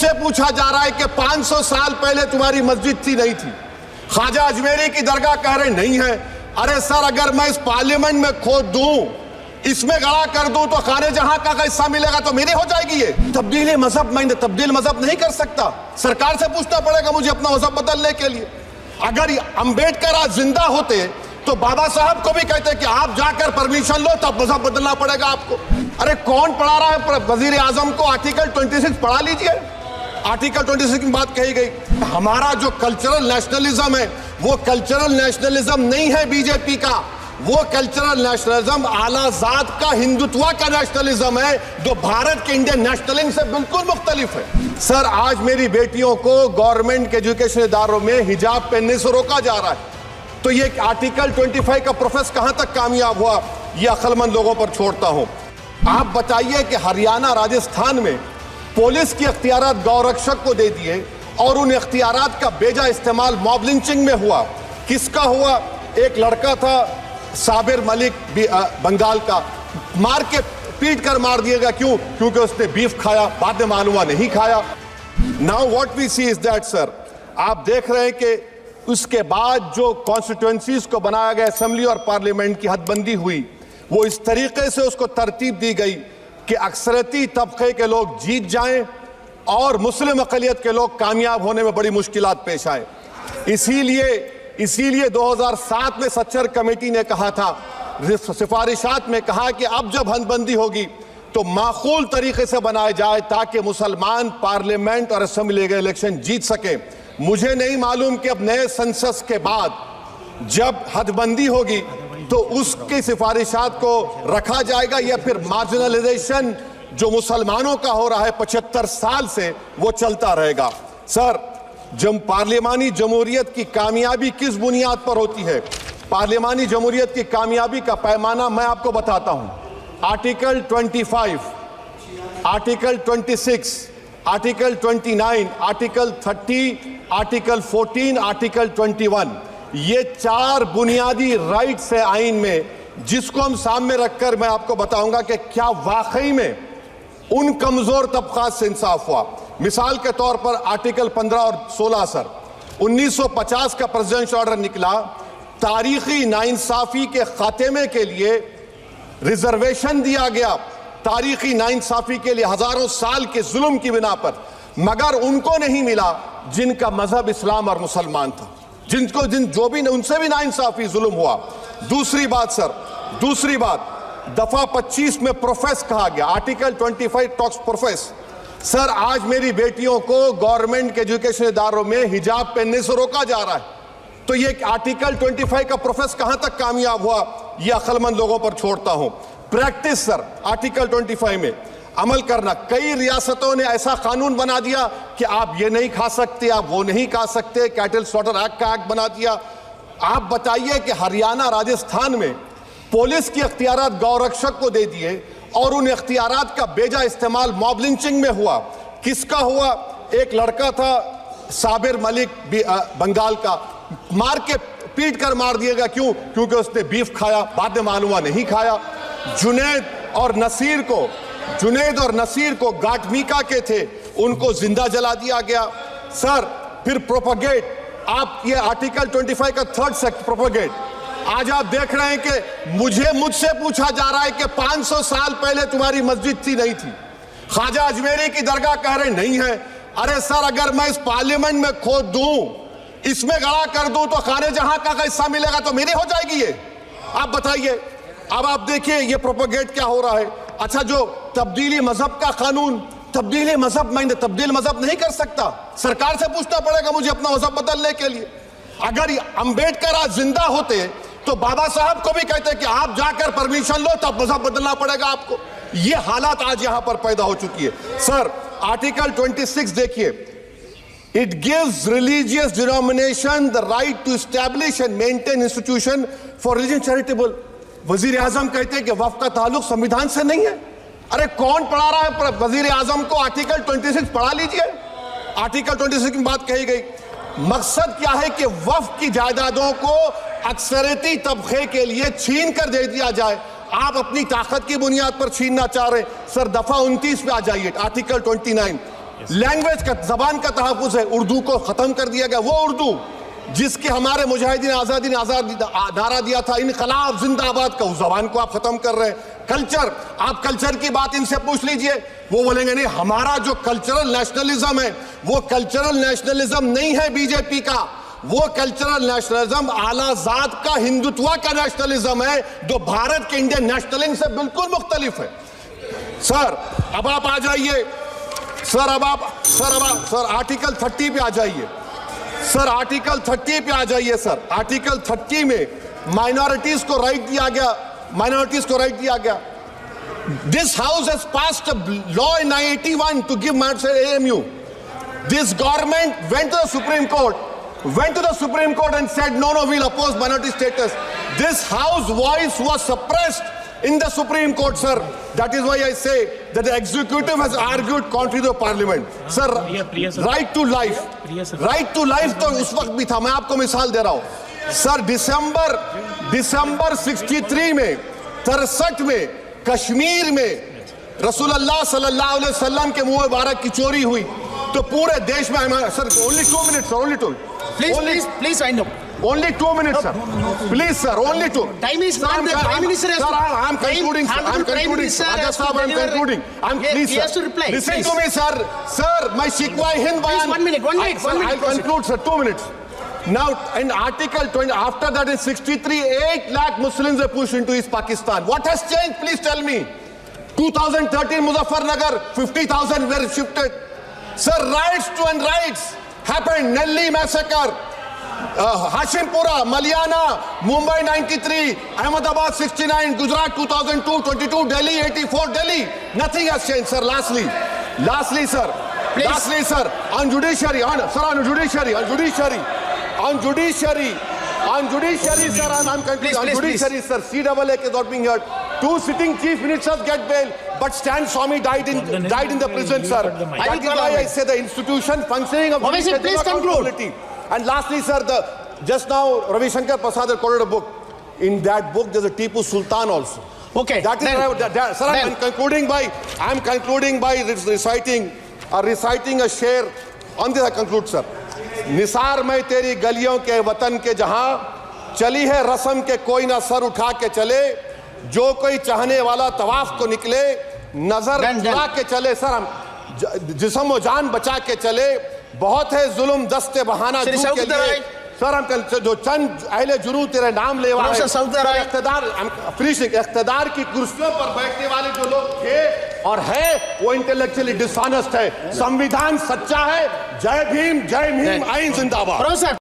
मुझसे पूछा जा रहा है कि 500 साल पहले तुम्हारी मस्जिद थी, नहीं थी। ख्वाजा अजमेरी की दरगाह कह रहे नहीं है। अरे सर, अगर मैं इस पार्लियामेंट में खोद दूं, इसमें गड़ा कर दूं, तो खाने जहां का हिस्सा मिलेगा तो मेरी हो जाएगी। ये तब्दील मजहब, मैं तब्दील मजहब नहीं कर सकता। सरकार से पूछना पड़ेगा मुझे अपना मजहब बदलने के लिए। अगर अंबेडकर आज जिंदा होते तो बाबा साहब को भी कहते कि आप जाकर परमिशन लो, तब मजहब बदलना पड़ेगा आपको। अरे कौन पढ़ा रहा है वजीर आजम को आर्टिकल 26? पढ़ा लीजिए, आर्टिकल 26 की बात कही गई। हमारा जो कल्चरल नेशनलिज्म है वो कल्चरल नेशनलिज्म नहीं है बीजेपी का, वो कल्चरल नेशनलिज्म आलाजाद का हिंदुत्व का नेशनलिज्म है, जो भारत के इंडियन नेशनलिज्म से बिल्कुल मुख्तलिफ है। सर, आज मेरी बेटियों को गवर्नमेंट के एजुकेशन इदारों में हिजाब पहनने से रोका जा रहा है, तो ये आर्टिकल 25 का प्रोसेस कहां तक कामयाब हुआ, ये अक्लमंद लोगों पर छोड़ता हूं। आप बताइए कि हरियाणा, राजस्थान में पुलिस की इख्तियारात गौरक्षक को दे दिए और उन इख्तियारात का बेजा इस्तेमाल मॉब लिंचिंग में हुआ। किसका हुआ? एक लड़का था साबिर मलिक बंगाल का, मार के पीट कर मार दिया गया। क्यों? क्योंकि उसने बीफ खाया, बाद में मालूम हुआ नहीं खाया। Now what we see is that sir, आप देख रहे हैं कि उसके बाद जो कॉन्स्टिट्यूएंसीज को बनाया गया, असेंबली और पार्लियामेंट की हदबंदी हुई, वो इस तरीके से उसको तरतीब दी गई कि अक्सरती तबके के लोग जीत जाएं और मुस्लिम अक़लियत के लोग कामयाब होने में बड़ी मुश्किलात पेश आए। इसीलिए 2007 में सच्चर कमेटी ने कहा था, सिफारिशात में कहा कि अब जब हदबंदी होगी तो माकूल तरीके से बनाए जाए ताकि मुसलमान पार्लियामेंट और असेंबली इलेक्शन जीत सके। मुझे नहीं मालूम कि अब नए सेंसस के बाद जब हदबंदी होगी तो उसकी सिफारिशात को रखा जाएगा या फिर मार्जिनलाइजेशन जो मुसलमानों का हो रहा है 75 साल से, वो चलता रहेगा। सर, जब पार्लियामानी जमहूरियत की कामयाबी किस बुनियाद पर होती है? पार्लियामानी जमहूरियत की कामयाबी का पैमाना मैं आपको बताता हूं। Article 25, article 26, article 29, article 30, article 14, article 21, ये 4 बुनियादी राइट्स है आइन में, जिसको हम सामने रखकर मैं आपको बताऊंगा कि क्या वाकई में उन कमजोर तबकात से इंसाफ हुआ। मिसाल के तौर पर आर्टिकल 15 और 16 सर, 1950 का प्रेसिडेंशियल ऑर्डर निकला, तारीखी नाइंसाफी के खात्मे के लिए रिजर्वेशन दिया गया, तारीखी नाइंसाफी के लिए हजारों साल के जुल्म की बिना पर, मगर उनको नहीं मिला जिनका मजहब इस्लाम और मुसलमान था, जो भी उनसे भी नाइंसाफी जुल्म हुआ। दूसरी बात सर, दूसरी बात, दफा 25 में प्रोफेस कहा गया, आर्टिकल 25 टॉक्स प्रोफेस। सर, आज मेरी बेटियों को गवर्नमेंट के एजुकेशन इदारों में हिजाब पहनने से रोका जा रहा है, तो ये आर्टिकल 25 का प्रोसेस कहां तक कामयाब हुआ, ये अक्लमंद लोगों पर छोड़ता हूं। प्रैक्टिस सर, आर्टिकल 25 में अमल करना। कई रियासतों ने ऐसा कानून बना दिया कि आप ये नहीं खा सकते, आप वो नहीं खा सकते, कैटल स्लॉटर एक्ट का एक्ट बना दिया। आप बताइए कि हरियाणा, राजस्थान में पुलिस की इख्तियारात गौरक्षक को दे दिए और उन इख्तियारात का बेजा इस्तेमाल मॉब लिंचिंग में हुआ। किसका हुआ? एक लड़का था साबिर मलिक बंगाल का, मार के पीट कर मार दिया गया। क्यों? क्योंकि उसने बीफ खाया, बाद में मालूम हुआ नहीं खाया। जुनैद और नसीर को गाटमीका के थे, उनको जिंदा जला दिया गया। सर, फिर प्रोपगेट, आप ये आर्टिकल 25 का 3rd सेक्शन प्रोपगेट, आज आप देख रहे हैं कि मुझसे पूछा जा रहा है कि 500 साल पहले तुम्हारी मस्जिद थी, नहीं थी। ख्वाजा अजमेरी की दरगाह कह रहे नहीं है। अरे सर, अगर मैं इस पार्लियामेंट में खोद दूं, इसमें गड़ा कर दूं, तो खाने जहां का हिस्सा मिलेगा तो मेरी हो जाएगी। ये आप बताइए। अब आप देखिए ये प्रोपगेट क्या हो रहा है। अच्छा, जो तब्दीली मजहब का कानून, तब्दीली मजहब, मैं तब्दील मजहब नहीं कर सकता। सरकार से पूछना पड़ेगा मुझे अपना मजहब बदलने के लिए। अगर अंबेडकर आज जिंदा होते तो बाबा साहब को भी कहते कि आप जाकर परमिशन लो, तब मजहब बदलना पड़ेगा आपको। ये हालात आज यहां पर पैदा हो चुकी है। सर, आर्टिकल 26 देखिए, it gives religious denomination the right to establish and maintain institution for religion charitable. वजीर आजम कहते हैं कि वक्फ का ताल्लुक संविधान से नहीं है। अरे कौन पढ़ा रहा है वजीर आजम को आर्टिकल 26? पढ़ा लीजिए, आर्टिकल 26 की बात कही गई। मकसद क्या है कि वक्फ की जायदादों को अक्सरती तबके के लिए छीन कर दे दिया जाए। आप अपनी ताकत की बुनियाद पर छीनना चाह रहे हैं। सर, दफा 29 पे आ जाइए, आर्टिकल 29। लैंग्वेज का, जबान का तहफ़्फ़ुज़ है। उर्दू को ख़त्म कर दिया गया, वो उर्दू जिसके हमारे मुजाहिदीन आज़ादी ने नारा दिया था, इनकलाब जिंदाबाद का, उस जबान को आप ख़त्म कर रहे हैं। कल्चर, आप कल्चर की बात इनसे पूछ लीजिए, वो बोलेंगे नहीं, हमारा जो कल्चरल नेशनलिज्म है वो कल्चरल नेशनलिज्म नहीं है बीजेपी का, वो कल्चरल नेशनलिज्म आलाजाद का, हिंदुत्व का नेशनलिज्म है, जो भारत के इंडियन नेशनलिज्म से बिल्कुल मुख्तलिफ है। सर अब आप आ जाइए, सर आर्टिकल 30 पे आ जाइए, सर आर्टिकल 30 पे आ जाइए। सर आर्टिकल 30 में माइनॉरिटीज को राइट दिया गया, माइनॉरिटीज को राइट दिया गया। This house has passed a law in 1981 to give minority AMU. This government went to the Supreme Court and said no, we'll oppose minority status. This house voice was suppressed in the Supreme Court, sir. That is why I say that the executive has argued contrary to the parliament. Sir, right to life, right to life तो उस वक्त भी था। मैं आपको मिसाल दे रहा हूँ सर, दिसंबर 63 में, 63 में कश्मीर में रसूलुल्लाह सल्लल्लाहु अलैहि वसल्लम के मुंह मुबारक की चोरी हुई तो पूरे देश में, sir only 2 minutes, sir, only 2. Please wind up. Only 2 minutes, sir. Please, sir, only 2. Time is gone. The Prime Minister has to. Sir, I'm concluding. I'm concluding. Please, please, he has to reply. Listen to me, sir. Sir, my Shikwa Hind Bayan. Please, 1 minute. I'll conclude, sir. 2 minutes. Now, in Article 20, after that in 63, 8 lakh Muslims were pushed into East Pakistan. What has changed? Please tell me. 2013 Muzaffarnagar, 50,000 were shifted. Sir, riots to and riots happened. Nelly massacre, Hashimpura, Maliana, Mumbai 93, Ahmedabad 69, Gujarat 2002, 22, Delhi 84, Delhi. Nothing has changed, sir. Lastly, sir. Please. Lastly, sir, on judiciary, sir, I'm concluding, sir, CAA is not being heard. 2 sitting chief ministers get bail, but Stan Swamy died in the prison, sir. That is why I say the institution functioning of Obviously, please conclude. And lastly, sir, just now Ravi Shankar Prasad had quoted a book. In that book, there's a Tipu Sultan also. Okay. That is sir, I'm concluding by reciting a share. On this I conclude, sir. Nisar में तेरी गलियों के वतन के जहां चली है रस्म के कोई ना सर उठा के चले, जो कोई चाहने वाला तवाफ को निकले, नजर चुरा के चले। सर हम जिस्म व जान बचा के चले, बहुत है जुल्म दस्ते बहाना के लिए। सर हम जो चंद अहले जुनू तेरे नाम ले वाले इख्तिदार की कुर्सियों पर बैठने वाले जो लोग थे और है वो इंटेलेक्चुअली डिसऑनेस्ट है। संविधान सच्चा है। जय भीम, आइन जिंदाबाद।